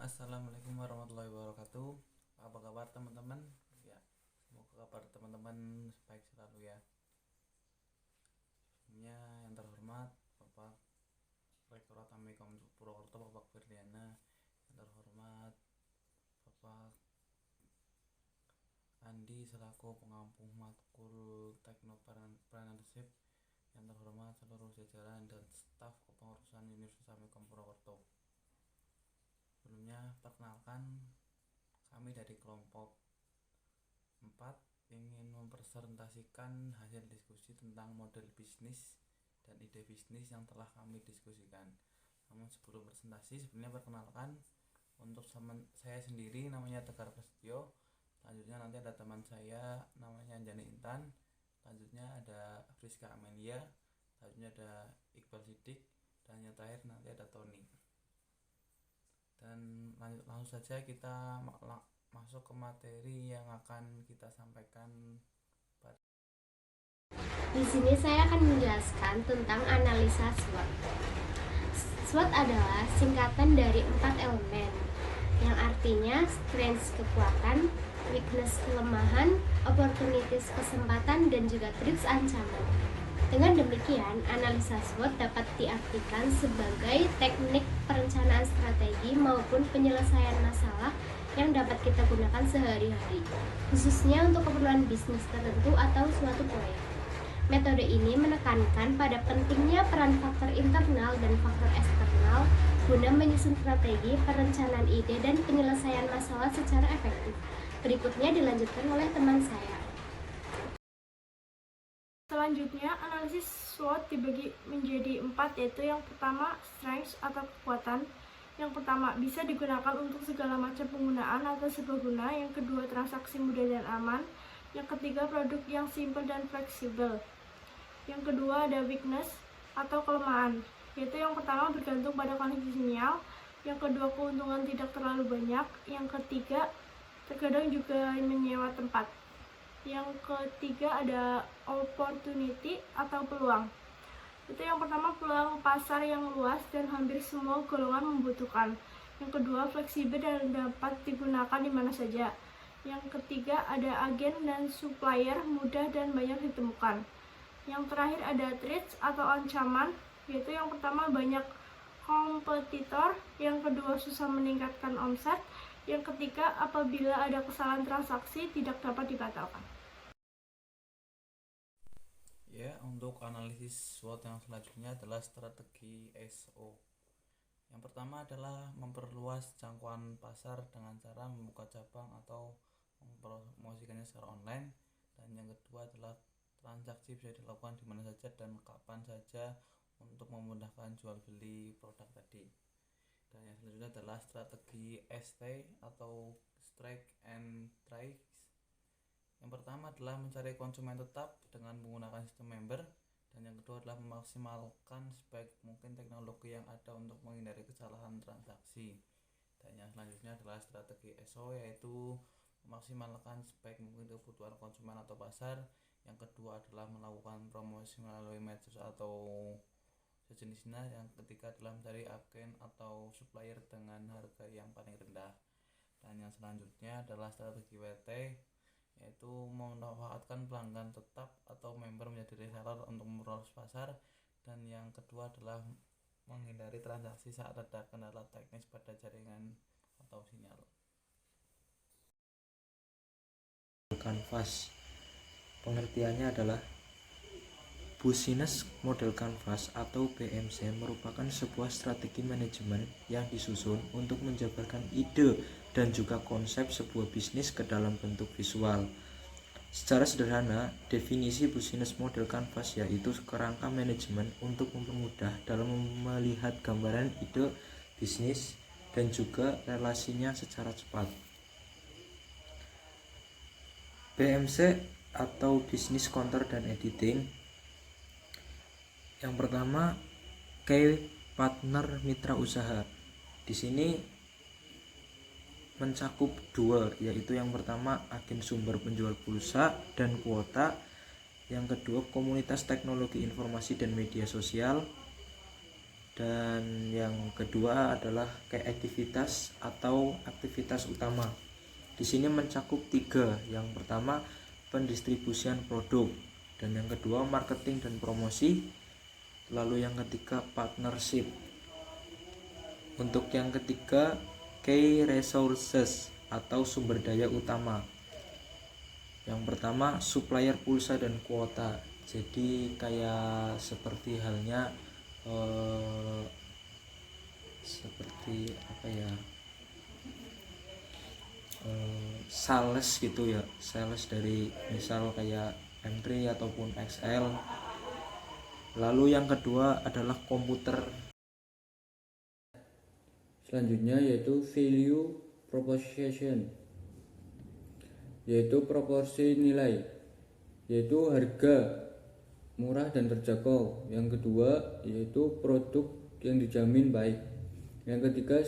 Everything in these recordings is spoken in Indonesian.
Assalamualaikum warahmatullahi wabarakatuh. Apa kabar teman-teman? Ya, semoga kabar teman-teman baik selalu ya. Sebelumnya yang terhormat Bapak Rektor Amikom Purwokerto Bapak Firdiana, yang terhormat Bapak Andi selaku pengampu matkul Teknopreneurship, yang terhormat seluruh jajaran dan staf kepengurusan Universitas Amikom Purwokerto. Sebelumnya perkenalkan, kami dari kelompok 4 ingin mempresentasikan hasil diskusi tentang model bisnis dan ide bisnis yang telah kami diskusikan. Namun sebelum presentasi, sebenarnya perkenalkan, untuk saya sendiri namanya Tegar Prasetyo. Selanjutnya nanti ada teman saya namanya Anjani Intan. Selanjutnya ada Friska Amelia. Selanjutnya ada Iqbal Sidik. Dan yang terakhir nanti ada Tony. Dan langsung saja kita masuk ke materi yang akan kita sampaikan. Di sini saya akan menjelaskan tentang analisa SWOT. SWOT adalah singkatan dari 4 elemen, yang artinya strengths kekuatan, weakness kelemahan, opportunities kesempatan, dan juga threats ancaman. Dengan demikian, analisa SWOT dapat diartikan sebagai teknik perencanaan strategi maupun penyelesaian masalah yang dapat kita gunakan sehari-hari, khususnya untuk keperluan bisnis tertentu atau suatu proyek. Metode ini menekankan pada pentingnya peran faktor internal dan faktor eksternal guna menyusun strategi, perencanaan ide, dan penyelesaian masalah secara efektif. Berikutnya dilanjutkan oleh teman saya. Selanjutnya, analisis SWOT dibagi menjadi 4, yaitu yang pertama, strengths atau kekuatan. Yang pertama, bisa digunakan untuk segala macam penggunaan atau serbaguna. Yang kedua, transaksi mudah dan aman. Yang ketiga, produk yang simple dan fleksibel. Yang kedua, ada weakness atau kelemahan, yaitu yang pertama bergantung pada kondisi sinyal. Yang kedua, keuntungan tidak terlalu banyak. Yang ketiga, terkadang juga menyewa tempat. Yang ketiga, ada opportunity atau peluang. Itu yang pertama, peluang pasar yang luas dan hampir semua golongan membutuhkan. Yang kedua, fleksibel dan dapat digunakan di mana saja. Yang ketiga, ada agen dan supplier mudah dan banyak ditemukan. Yang terakhir, ada threats atau ancaman, yaitu yang pertama banyak kompetitor, yang kedua susah meningkatkan omset, yang ketiga apabila ada kesalahan transaksi tidak dapat dibatalkan. Ya, untuk analisis SWOT yang selanjutnya adalah strategi SO. Yang pertama adalah memperluas jangkauan pasar dengan cara membuka cabang atau mempromosikannya secara online. Dan yang kedua adalah transaksi bisa dilakukan di mana saja dan kapan saja untuk memudahkan jual beli produk tadi. Dan yang selanjutnya adalah strategi ST atau Strike and Trade. Yang pertama adalah mencari konsumen tetap dengan menggunakan sistem member, dan yang kedua adalah memaksimalkan sebaik mungkin teknologi yang ada untuk menghindari kesalahan transaksi. Dan yang selanjutnya adalah strategi SO, yaitu memaksimalkan sebaik mungkin kebutuhan konsumen atau pasar. Yang kedua adalah melakukan promosi melalui medsos atau sejenisnya. Yang ketiga adalah mencari agen atau supplier dengan harga yang paling rendah. Dan yang selanjutnya adalah strategi WT, yaitu memanfaatkan pelanggan tetap atau member menjadi reseller untuk memperluas pasar. Dan yang kedua adalah menghindari transaksi saat ada kendala teknis pada jaringan atau sinyal. Canvas. Pengertiannya adalah Business Model Canvas atau BMC merupakan sebuah strategi manajemen yang disusun untuk menjabarkan ide dan juga konsep sebuah bisnis ke dalam bentuk visual. Secara sederhana, definisi Business Model Canvas yaitu kerangka manajemen untuk mempermudah dalam melihat gambaran ide bisnis dan juga relasinya secara cepat. BMC atau Business Counter dan Editing. Yang pertama, Key Partner Mitra Usaha. Di sini mencakup dua, yaitu yang pertama agen sumber penjual pulsa dan kuota, yang kedua komunitas teknologi informasi dan media sosial, Dan yang kedua adalah kayak aktivitas atau aktivitas utama. Di sini mencakup 3. Yang pertama pendistribusian produk, dan yang kedua marketing dan promosi, lalu yang ketiga partnership. Untuk yang ketiga key resources atau sumber daya utama. Yang pertama supplier pulsa dan kuota. Jadi kayak seperti halnya seperti apa ya, sales gitu ya, sales dari misal kayak M3 ataupun XL. Lalu yang kedua adalah komputer. Selanjutnya yaitu value proposition, yaitu proporsi nilai, yaitu harga murah dan terjangkau. Yang kedua yaitu produk yang dijamin baik. Yang ketiga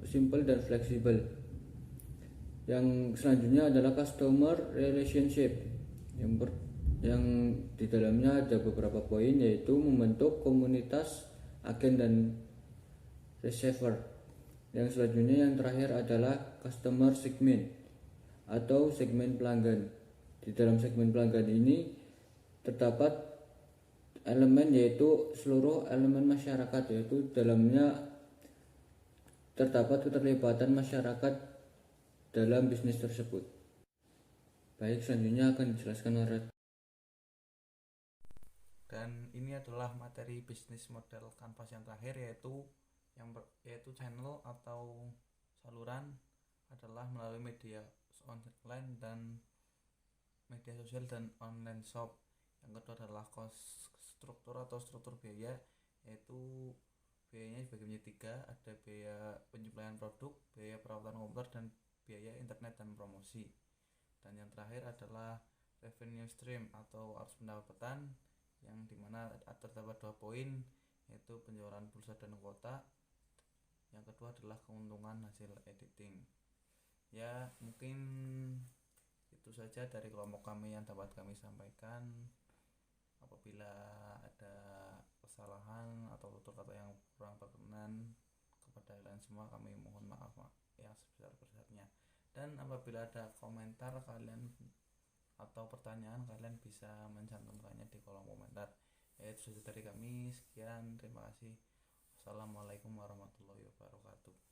simple dan fleksibel. Yang selanjutnya adalah customer relationship, yang di dalamnya ada beberapa poin, yaitu membentuk komunitas agen dan reservoir. Yang selanjutnya yang terakhir adalah customer segment atau segmen pelanggan. Di dalam segmen pelanggan ini terdapat elemen, yaitu seluruh elemen masyarakat, yaitu dalamnya terdapat keterlibatan masyarakat dalam bisnis tersebut. Baik, selanjutnya akan dijelaskan oleh. Dan ini adalah materi bisnis model kanvas yang terakhir, yaitu channel atau saluran adalah melalui media online dan media sosial dan online shop. Yang kedua adalah cost struktur atau struktur biaya, yaitu biayanya dibagi menjadi 3, ada biaya penjualan produk, biaya perawatan komputer, dan biaya internet dan promosi. Dan yang terakhir adalah revenue stream atau arus pendapatan, yang dimana terdapat 2 poin, yaitu penjualan pulsa dan kuota. Yang kedua adalah keuntungan hasil editing. Ya, mungkin itu saja dari kelompok kami yang dapat kami sampaikan. Apabila ada kesalahan atau tutur kata yang kurang berkenan kepada kalian semua, kami mohon maaf yang sebesar-besarnya. Dan apabila ada komentar kalian atau pertanyaan, kalian bisa mencantumkannya di kolom komentar. Itu saja dari kami. Sekian, terima kasih. Wassalamualaikum warahmatullahi wabarakatuh.